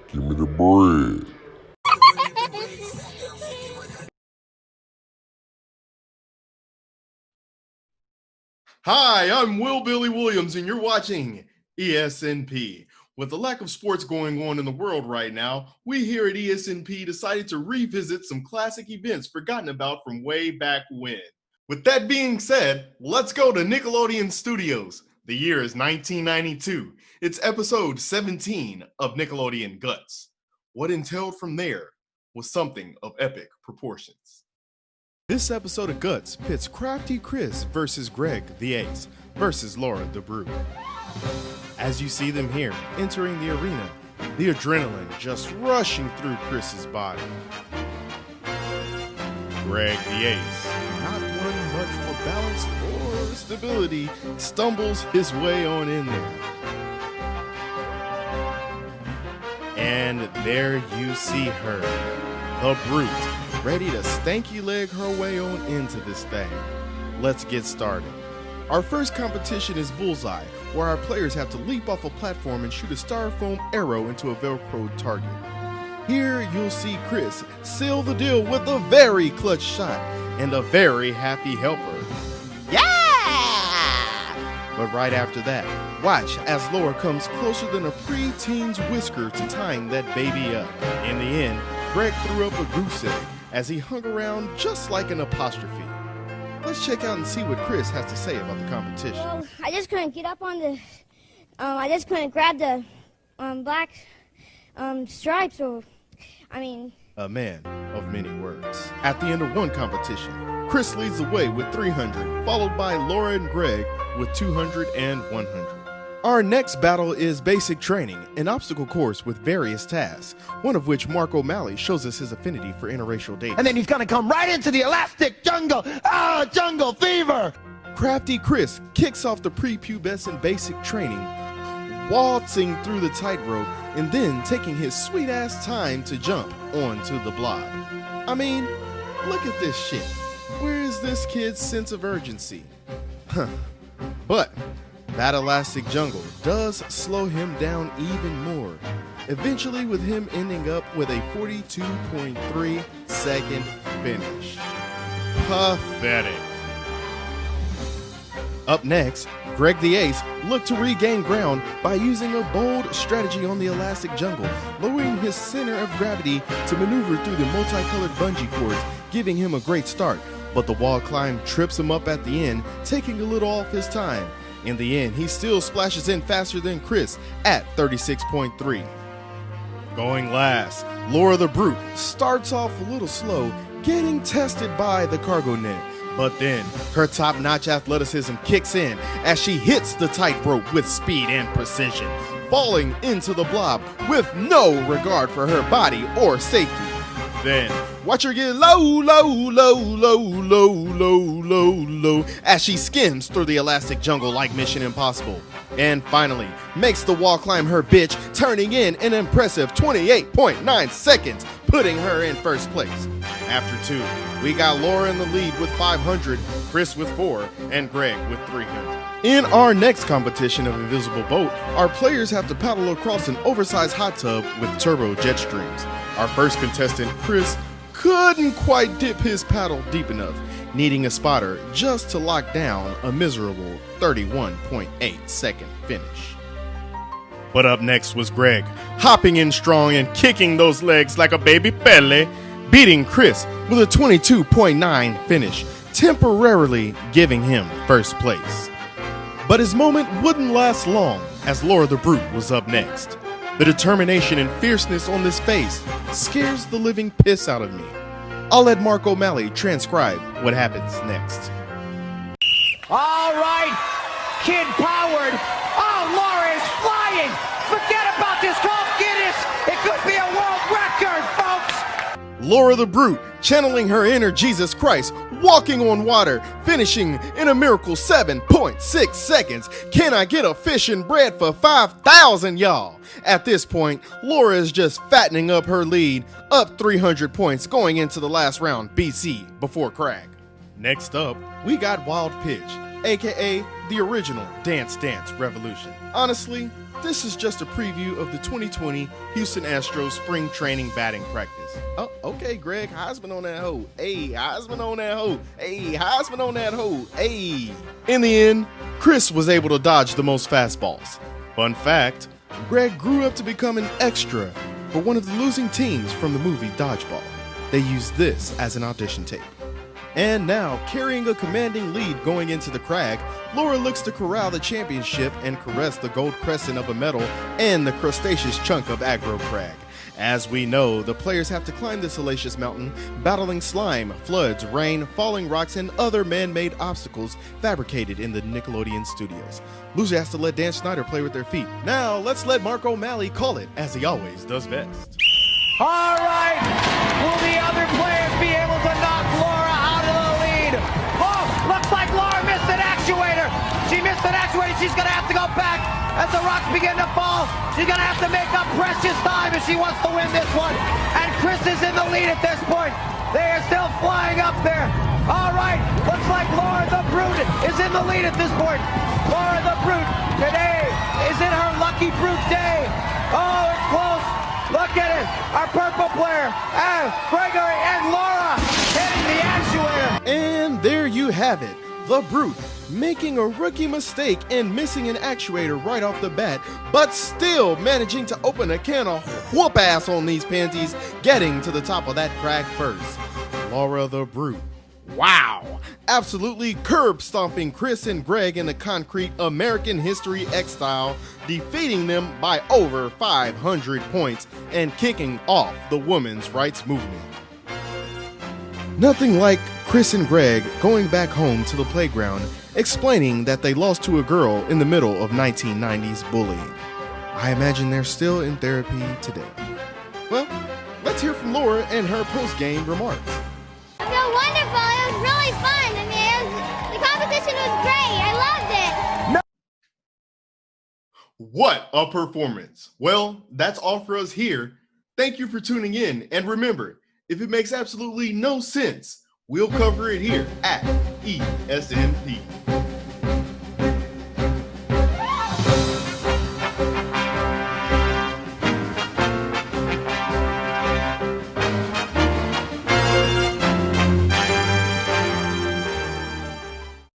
Give me the bread. Hi, I'm Will Billy Williams, and you're watching ESNP. With the lack of sports going on in the world right now, we here at ESNP decided to revisit some classic events forgotten about from way back when. With that being said, let's go to Nickelodeon Studios. The year is 1992. It's episode 17 of Nickelodeon Guts. What entailed from there was something of epic proportions. This episode of Guts pits Crafty Chris versus Greg the Ace versus Laura the Brute. As you see them here entering the arena, the adrenaline just rushing through Chris's body. Greg the Ace, not one much for balance or stability, stumbles his way on in there. And there you see her, the Brute, ready to stanky leg her way on into this thing. Let's get started. Our first competition is Bullseye, where our players have to leap off a platform and shoot a styrofoam arrow into a Velcro target. Here you'll see Chris seal the deal with a very clutch shot and a very happy helper. Yeah! But right after that, watch as Laura comes closer than a pre-teen's whisker to tying that baby up. In the end, Greg threw up a goose egg as he hung around just like an apostrophe. Let's check out and see what Chris has to say about the competition. Well, I just couldn't get up on the, I just couldn't grab the black stripes A man of many words. At the end of one competition, Chris leads the way with 300, followed by Laura and Greg with 200 and 100. Our next battle is basic training, an obstacle course with various tasks, one of which Mark O'Malley shows us his affinity for interracial dating. And then he's gonna come right into the elastic jungle. Jungle fever! Crafty Chris kicks off the prepubescent basic training, waltzing through the tightrope, and then taking his sweet ass time to jump onto the blob. I mean, look at this shit. Where is this kid's sense of urgency? But that elastic jungle does slow him down even more, eventually with him ending up with a 42.3 second finish. Pathetic. Up next, Greg the Ace looked to regain ground by using a bold strategy on the elastic jungle, lowering his center of gravity to maneuver through the multicolored bungee cords, giving him a great start. But the wall climb trips him up at the end, taking a little off his time. In the end, he still splashes in faster than Chris at 36.3. Going last, Laura the Brute starts off a little slow, getting tested by the cargo net. But then, her top-notch athleticism kicks in as she hits the tightrope with speed and precision, falling into the blob with no regard for her body or safety. Then, watch her get low as she skims through the elastic jungle like Mission Impossible. And finally, makes the wall climb her bitch, turning in an impressive 28.9 seconds, putting her in first place. After two, we got Laura in the lead with 500, Chris with 4, and Greg with 300. In our next competition of Invisible Boat, our players have to paddle across an oversized hot tub with turbo jet streams. Our first contestant, Chris, couldn't quite dip his paddle deep enough, needing a spotter just to lock down a miserable 31.8 second finish. But up next was Greg, hopping in strong and kicking those legs like a baby pele, beating Chris with a 22.9 finish, temporarily giving him first place. But his moment wouldn't last long, as Laura the Brute was up next. The determination and fierceness on this face scares the living piss out of me. I'll let Mark O'Malley transcribe what happens next. All right, kid powered. Oh, Laura is flying. Forget about this whole Guinness. It could be a world record, folks. Laura the Brute, channeling her inner Jesus Christ, walking on water, finishing in a miracle 7.6 seconds. Can I get a fish and bread for 5,000, y'all? At this point, Laura is just fattening up her lead, up 300 points going into the last round BC before crack. Next up, we got Wild Pitch, aka the original Dance Dance Revolution. Honestly, this is just a preview of the 2020 Houston Astros spring training batting practice. Oh, okay, Greg, Heisman on that hoe. Hey, Heisman on that hoe. Hey, Heisman on that hoe. Hey. In the end, Chris was able to dodge the most fastballs. Fun fact, Greg grew up to become an extra for one of the losing teams from the movie Dodgeball. They used this as an audition tape. And now, carrying a commanding lead going into the crag, Laura looks to corral the championship and caress the gold crescent of a medal and the crustaceous chunk of aggro crag. As we know, the players have to climb this hellacious mountain, battling slime, floods, rain, falling rocks, and other man-made obstacles fabricated in the Nickelodeon studios. Loser has to let Dan Schneider play with their feet. Now, let's let Mark O'Malley call it, as he always does best. All right, will the other players be able to knock Laura out of the lead? Oh, looks like Laura missed an actuator. She missed an actuator. She's going to have to go back as the rocks begin to fall. She's going to have to make up precious time if she wants to win this one. And Chris is in the lead at this point. They are still flying up there. All right, looks like Laura the Brute is in the lead at this point. Laura the Brute today is in her lucky Brute day. Oh, it's close. Look at it, our purple player, and Gregory and Laura hitting the actuator. And there you have it, the Brute, making a rookie mistake and missing an actuator right off the bat, but still managing to open a can of whoop ass on these pansies, getting to the top of that crag first. Laura the Brute. Wow! Absolutely curb stomping Chris and Greg in the concrete American History X style, defeating them by over 500 points and kicking off the women's rights movement. Nothing like Chris and Greg going back home to the playground, explaining that they lost to a girl in the middle of 1990s bullying. I imagine they're still in therapy today. Well, let's hear from Laura and her post-game remarks. I feel wonderful. It was really fun. I mean, the competition was great. I loved it. What a performance. Well, that's all for us here. Thank you for tuning in. And remember, if it makes absolutely no sense, we'll cover it here at ESNP.